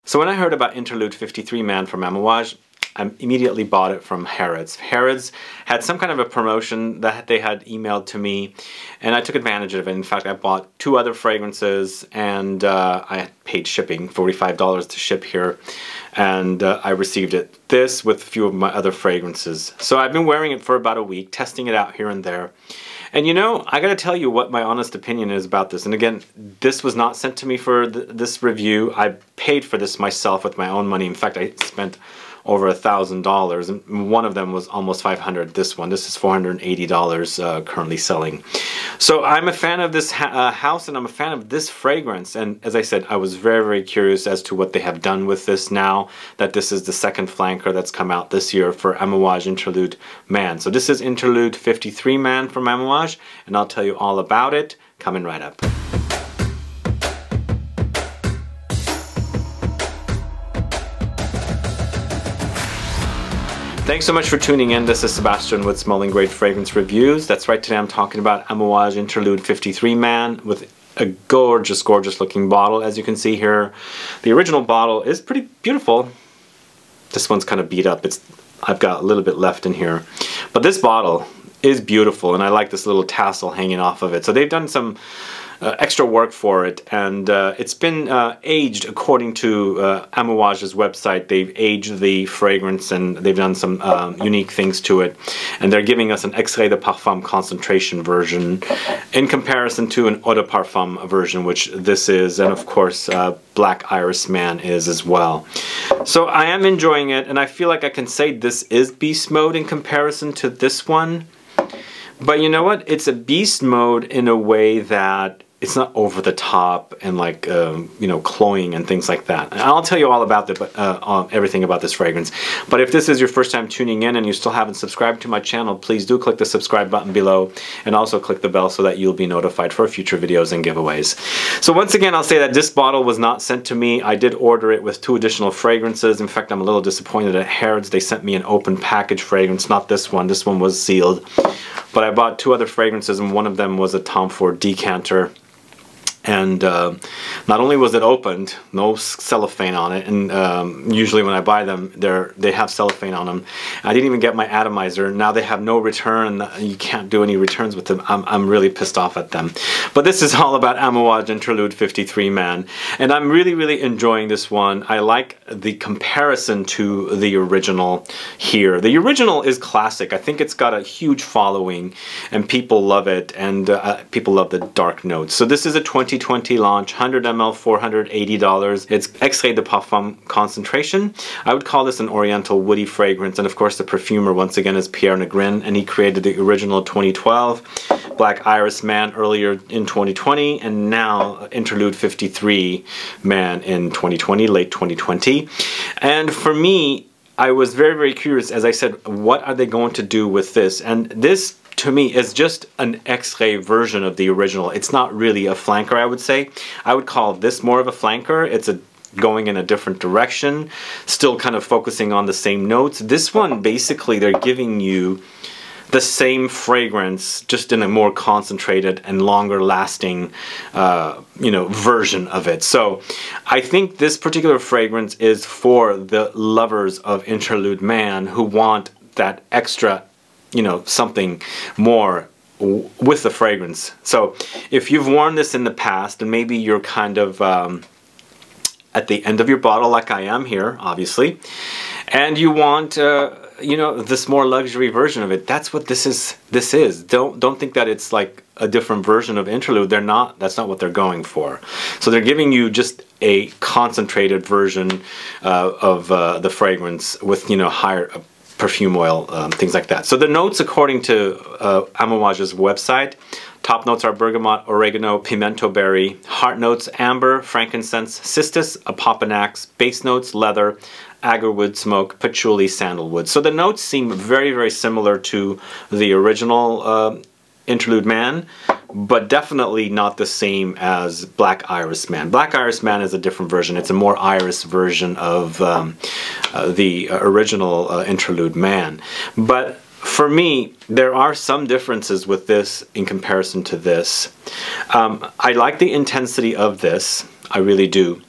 So when I heard about Interlude 53 Man from Amouage, I immediately bought it from Harrods. Harrods had some kind of a promotion that they had emailed to me, and I took advantage of it. In fact, I bought 2 other fragrances, and I paid shipping, $45 to ship here, and I received it. This with a few of my other fragrances. So I've been wearing it for about a week, testing it out here and there. And you know, I gotta tell you what my honest opinion is about this. And again, this was not sent to me for this review. I paid for this myself with my own money. In fact, I spent over $1,000, and one of them was almost $500. This is $480 currently selling. So I'm a fan of this house, and I'm a fan of this fragrance. And as I said, I was very, very curious as to what they have done with this now that this is the second flanker that's come out this year for Amouage Interlude Man. So this is Interlude 53 Man from Amouage, and I'll tell you all about it coming right up. Thanks so much for tuning in. This is Sebastian with Smelling Great Fragrance Reviews. That's right, today I'm talking about Amouage Interlude 53 Man with a gorgeous, gorgeous looking bottle. As you can see here, the original bottle is pretty beautiful. This one's kind of beat up. I've got a little bit left in here. But this bottle is beautiful, and I like this little tassel hanging off of it. So they've done some extra work for it, and it's been aged according to Amouage's website. They've aged the fragrance, and they've done some unique things to it, and they're giving us an Extrait De Parfum concentration version in comparison to an Eau de Parfum version, which this is, and of course Black Iris Man is as well. So I am enjoying it, and I feel like I can say this is beast mode in comparison to this one. But you know what? It's a beast mode in a way that it's not over the top and like, you know, cloying and things like that. And I'll tell you all about everything about this fragrance. But if this is your first time tuning in and you still haven't subscribed to my channel, please do click the subscribe button below, and also click the bell so that you'll be notified for future videos and giveaways. So once again, I'll say that this bottle was not sent to me. I did order it with 2 additional fragrances. In fact, I'm a little disappointed at Harrods. They sent me an open package fragrance, not this one. This one was sealed. But I bought 2 other fragrances, and one of them was a Tom Ford decanter. And not only was it opened, no cellophane on it, and usually when I buy them, they have cellophane on them. I didn't even get my atomizer. Now they have no return, and you can't do any returns with them. I'm really pissed off at them. But this is all about Amouage Interlude 53 Man, and I'm really, really enjoying this one. I like the comparison to the original here. The original is classic. I think it's got a huge following, and people love it, and people love the dark notes. So this is a 2020 launch, 100 ml, $480. It's Extrait de Parfum concentration. I would call this an oriental woody fragrance, and of course the perfumer once again is Pierre Negrin, and he created the original 2012, Black Iris Man earlier in 2020, and now Interlude 53 Man in 2020, late 2020. And for me, I was very, very curious, as I said, what are they going to do with this? And this, to me, is just an X-ray version of the original. It's not really a flanker, I would say. I would call this more of a flanker. It's going in a different direction, still kind of focusing on the same notes. This one, basically, they're giving you the same fragrance, just in a more concentrated and longer lasting you know, version of it. So I think this particular fragrance is for the lovers of Interlude Man who want that extra, you know, something more with the fragrance. So if you've worn this in the past, and maybe you're kind of at the end of your bottle like I am here, obviously, and you want you know, this more luxury version of it, that's what this is. Don't think that it's like a different version of Interlude. They're not. That's not what they're going for. So they're giving you just a concentrated version of the fragrance with, you know, higher perfume oil, things like that. So the notes, according to Amouage's website, top notes are bergamot, oregano, pimento berry. Heart notes, amber, frankincense, cistus, opoponax. Base notes, leather, agarwood, smoke, patchouli, sandalwood. So the notes seem very, very similar to the original Interlude Man, but definitely not the same as Black Iris Man. Black Iris Man is a different version. It's a more iris version of the original Interlude Man. But for me, there are some differences with this in comparison to this. I like the intensity of this. I really do.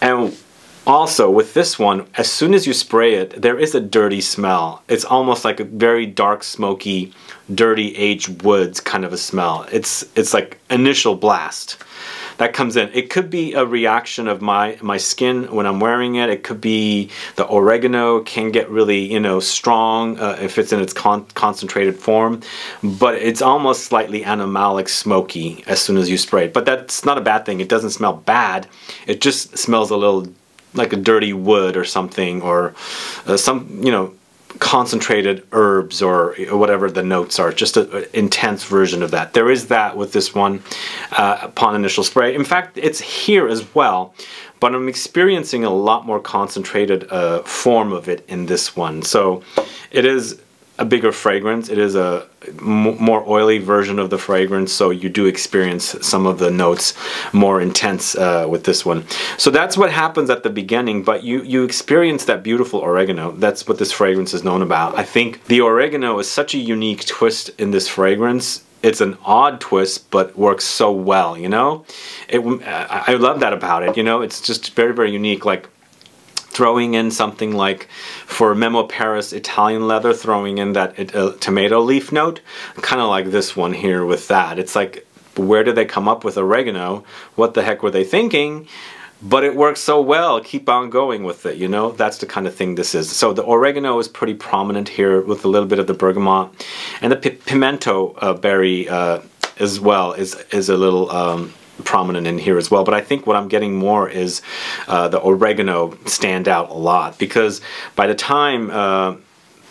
And Also, with this one, as soon as you spray it, there is a dirty smell. It's almost like a very dark, smoky, dirty aged woods kind of a smell. It's like initial blast that comes in. It could be a reaction of my skin when I'm wearing it. It could be the oregano can get really, you know, strong if it's in its concentrated form, but it's almost slightly animalic smoky as soon as you spray it. But that's not a bad thing. It doesn't smell bad. It just smells a little like a dirty wood or something, or some, you know, concentrated herbs or whatever the notes are, just an intense version of that. There is that with this one upon initial spray. In fact, it's here as well, but I'm experiencing a lot more concentrated form of it in this one. So it is a bigger fragrance. It is a more oily version of the fragrance, so you do experience some of the notes more intense with this one. So that's what happens at the beginning, but you experience that beautiful oregano. That's what this fragrance is known about. I think the oregano is such a unique twist in this fragrance. It's an odd twist, but works so well, you know? I love that about it, you know? It's just very, very unique. Like, throwing in something like, for Memo Paris Italian leather, throwing in that tomato leaf note, kind of like this one here with that. It's like, where did they come up with oregano? What the heck were they thinking? But it works so well, keep on going with it, you know? That's the kind of thing this is. So the oregano is pretty prominent here with a little bit of the bergamot. And the pimento berry as well is a little prominent in here as well, but I think what I'm getting more is the oregano stand out a lot, because by the time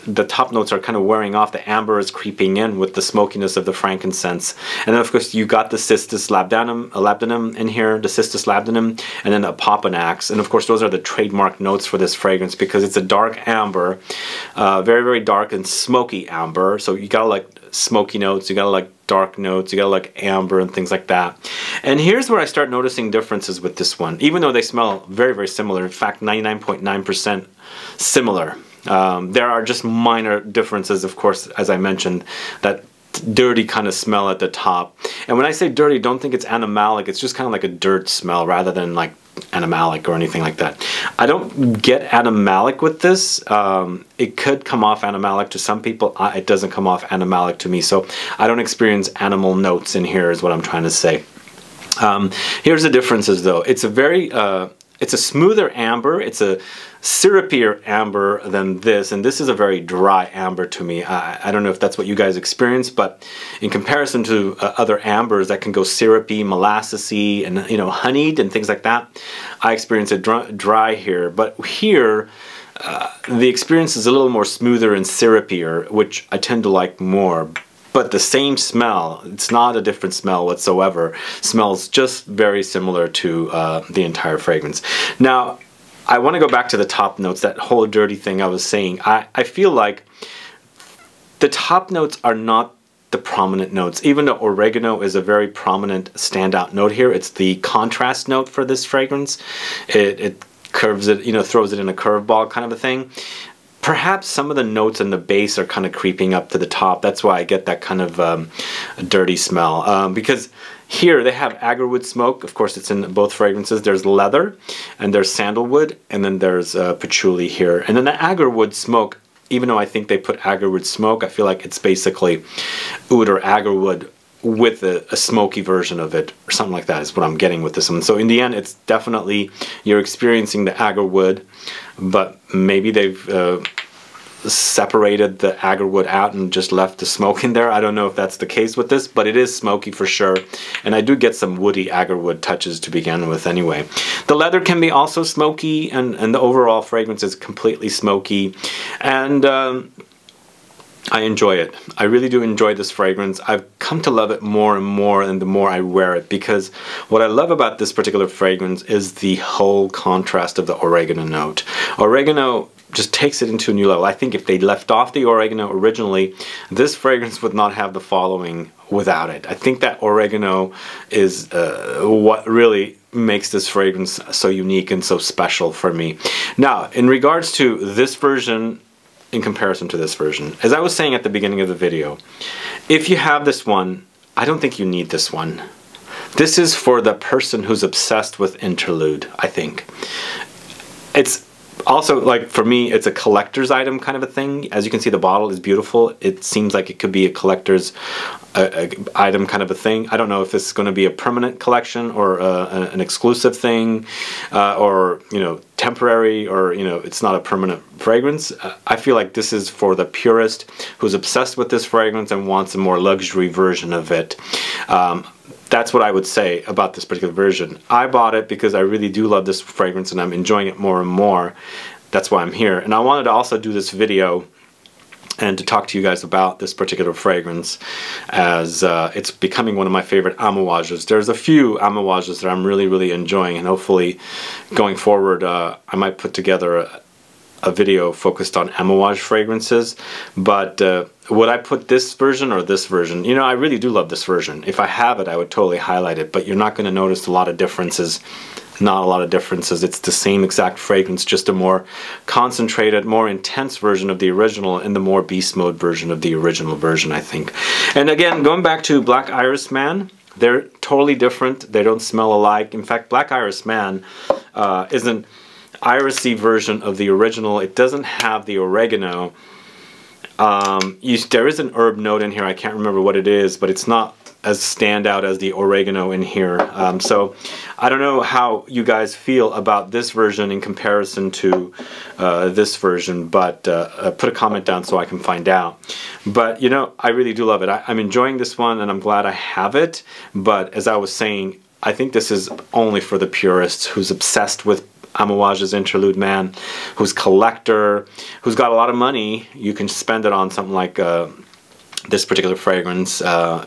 the top notes are kind of wearing off, the amber is creeping in with the smokiness of the frankincense, and then of course you got the Cistus labdanum in here, the Cistus labdanum, and then the Opoponax, and of course those are the trademark notes for this fragrance, because it's a dark amber, very, very dark and smoky amber. So you gotta like smoky notes, you gotta like dark notes, you gotta like amber and things like that. And here's where I start noticing differences with this one, even though they smell very, very similar. In fact, 99.9% similar. There are just minor differences, of course, as I mentioned, that dirty kind of smell at the top. And when I say dirty, don't think it's animalic. It's just kind of like a dirt smell rather than like animalic or anything like that. I don't get animalic with this. It could come off animalic to some people. It doesn't come off animalic to me. So I don't experience animal notes in here is what I'm trying to say. Here's the differences though. It's a very, it's a smoother amber. It's a syrupier amber than this, and this is a very dry amber to me. I don't know if that's what you guys experience, but in comparison to other ambers that can go syrupy, molassesy, and you know, honeyed and things like that, I experience it dry here. But here, the experience is a little more smoother and syrupier, which I tend to like more. But the same smell, it's not a different smell whatsoever. Smells just very similar to the entire fragrance. Now, I want to go back to the top notes, that whole dirty thing I was saying. I feel like the top notes are not the prominent notes, even though oregano is a very prominent standout note here. It's the contrast note for this fragrance. It curves it, you know, throws it in a curveball kind of a thing. Perhaps some of the notes in the base are kind of creeping up to the top. That's why I get that kind of dirty smell. Because here they have Agarwood smoke. Of course, it's in both fragrances. There's leather, and there's sandalwood, and then there's patchouli here. And then the Agarwood smoke, even though I think they put Agarwood smoke, I feel like it's basically oud or Agarwood with a smoky version of it, or something like that is what I'm getting with this one. So in the end, it's definitely, you're experiencing the Agarwood, but maybe they've separated the Agarwood out and just left the smoke in there. I don't know if that's the case with this, but it is smoky for sure. And I do get some woody Agarwood touches to begin with anyway. The leather can be also smoky, and the overall fragrance is completely smoky. And I enjoy it. I really do enjoy this fragrance. I've come to love it more and more, and the more I wear it, because what I love about this particular fragrance is the whole contrast of the oregano note. Oregano just takes it into a new level. I think if they left off the oregano originally, this fragrance would not have the following without it. I think that oregano is what really makes this fragrance so unique and so special for me. Now, in regards to this version, in comparison to this version, as I was saying at the beginning of the video, if you have this one, I don't think you need this one. This is for the person who's obsessed with Interlude, I think. it's also, like, for me, it's a collector's item kind of a thing. As you can see, the bottle is beautiful. It seems like it could be a collector's item kind of a thing. I don't know if this is going to be a permanent collection or an exclusive thing, or, you know, temporary, or, you know, it's not a permanent fragrance. I feel like this is for the purist who's obsessed with this fragrance and wants a more luxury version of it. That's what I would say about this particular version. I bought it because I really do love this fragrance and I'm enjoying it more and more. That's why I'm here. And I wanted to also do this video and to talk to you guys about this particular fragrance, as it's becoming one of my favorite Amouages. There's a few Amouages that I'm really enjoying, and hopefully going forward I might put together a video focused on Amouage fragrances. But would I put this version or this version? You know, I really do love this version. If I have it, I would totally highlight it, but you're not going to notice a lot of differences. Not a lot of differences. It's the same exact fragrance, just a more concentrated, more intense version of the original, and the more beast mode version of the original version, I think. And again, going back to Black Iris Man, they're totally different. They don't smell alike. In fact, Black Iris Man is an irisy version of the original. It doesn't have the oregano. There is an herb note in here. I can't remember what it is, but it's not as standout as the oregano in here. So I don't know how you guys feel about this version in comparison to this version, but put a comment down so I can find out. But you know, I really do love it. I'm enjoying this one and I'm glad I have it. But as I was saying, I think this is only for the purists who's obsessed with Amouage's Interlude Man, who's collector, who's got a lot of money. You can spend it on something like this particular fragrance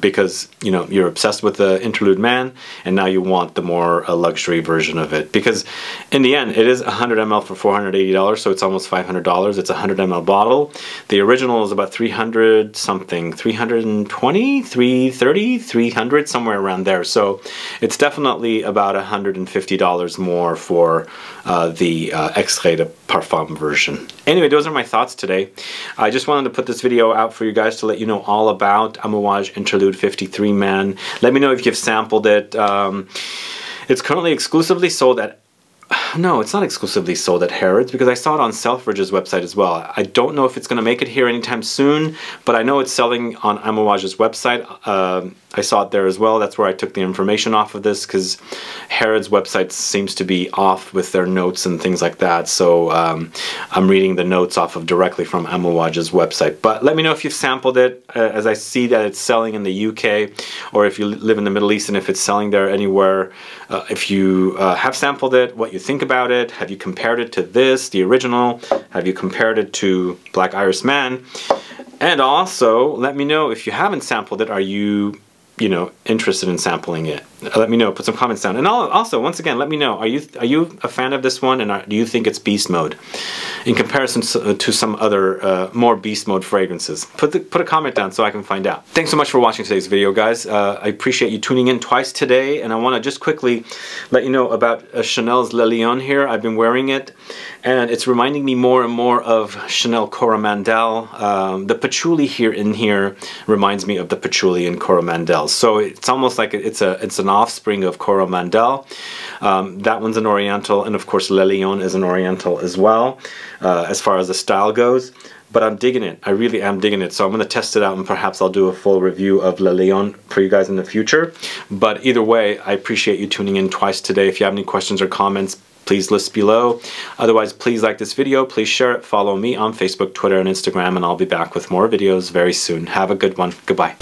because, you know, you're obsessed with the Interlude Man and now you want the more luxury version of it, because in the end it is 100 ml for $480, so it's almost $500. It's a 100 ml bottle. The original is about 300 something, 320, 330, 300, somewhere around there. So it's definitely about $150 more for the Extrait De Parfum version. Anyway, those are my thoughts today. I just wanted to put this video out for you guys to let you know all about Amouage Interlude 53 Man. Let me know if you've sampled it. It's currently exclusively sold at... No, it's not exclusively sold at Harrods, because I saw it on Selfridge's website as well. I don't know if it's going to make it here anytime soon, but I know it's selling on Amouage's website. I saw it there as well. That's where I took the information off of this, because Harrods' website seems to be off with their notes and things like that. So I'm reading the notes off of directly from Amouage's website. But let me know if you've sampled it, as I see that it's selling in the UK, or if you live in the Middle East and if it's selling there anywhere. If you have sampled it, what you think about it. Have you compared it to this, the original? Have you compared it to Black Iris Man? And also, let me know if you haven't sampled it, are you interested in sampling it? Let me know, put some comments down. And also, once again, let me know, are you a fan of this one, and do you think it's beast mode in comparison to some other more beast mode fragrances? Put a comment down so I can find out. Thanks so much for watching today's video, guys. I appreciate you tuning in twice today, and I want to just quickly let you know about Chanel's Le Lion here. I've been wearing it, and it's reminding me more and more of Chanel Coromandel. The patchouli here reminds me of the patchouli in Coromandel. So it's almost like it's an offspring of Coromandel. That one's an Oriental, and of course Le Lion is an Oriental as well, as far as the style goes. But I'm digging it. I really am digging it. So I'm going to test it out, and perhaps I'll do a full review of Le Lion for you guys in the future. But either way, I appreciate you tuning in twice today. If you have any questions or comments, please list below. Otherwise, please like this video, please share it, follow me on Facebook, Twitter, and Instagram, and I'll be back with more videos very soon. Have a good one. Goodbye.